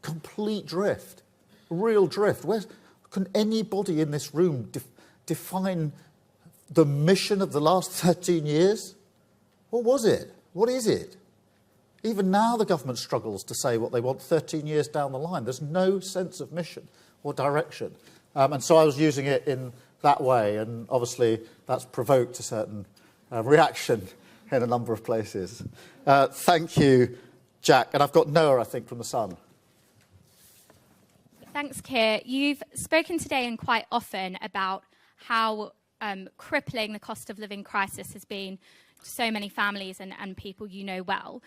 S2: complete drift, real drift. Where can anybody in this room define the mission of the last 13 years? What was it? What is it? Even now the government struggles to say what they want 13 years down the line. There's no sense of mission or direction. And so I was using it in that way, and obviously that's provoked a certain reaction in a number of places. Thank you, Jack. And I've got Noah, I think, from The Sun.
S9: Thanks, Keir. You've spoken today and quite often about how crippling the cost of living crisis has been to so many families and people you know well.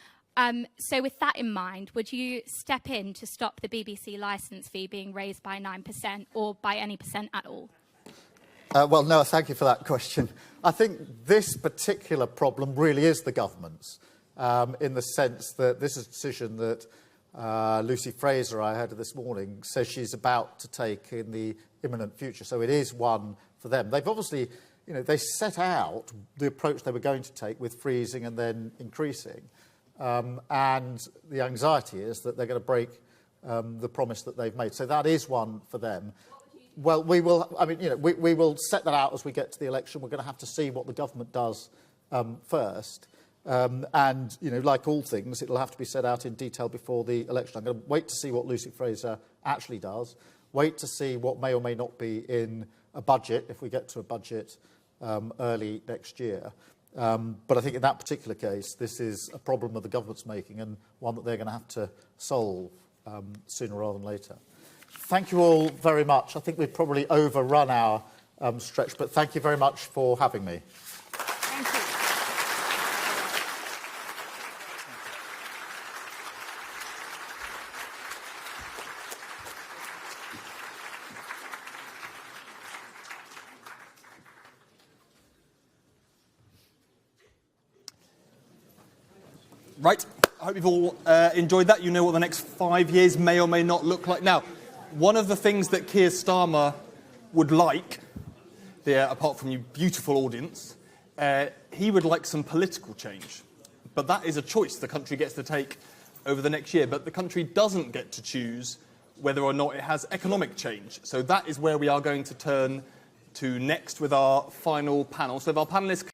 S9: So with that in mind, would you step in to stop the BBC licence fee being raised by 9% or by any percent at all?
S2: Well, Noah, thank you for that question. I think this particular problem really is the government's, in the sense that this is a decision that Lucy Fraser, I heard this morning, says she's about to take in the imminent future. So it is one for them. They've obviously, they set out the approach they were going to take with freezing and then increasing. And the anxiety is that they're going to break the promise that they've made. So that is one for them. Well, we will. I mean, we will set that out as we get to the election. We're going to have to see what the government does first. And like all things, it'll have to be set out in detail before the election. I'm going to wait to see what Lucy Fraser actually does. Wait to see what may or may not be in a budget, if we get to a budget early next year. But I think in that particular case, this is a problem that the government's making and one that they're going to have to solve sooner rather than later. Thank you all very much. I think we've probably overrun our stretch, but thank you very much for having me.
S3: Thank you.
S1: Right. I hope you've all enjoyed that. You know what the next 5 years may or may not look like. Now, one of the things that Keir Starmer would like, apart from you beautiful audience, he would like some political change. But that is a choice the country gets to take over the next year. But the country doesn't get to choose whether or not it has economic change. So that is where we are going to turn to next with our final panel. So if our panellists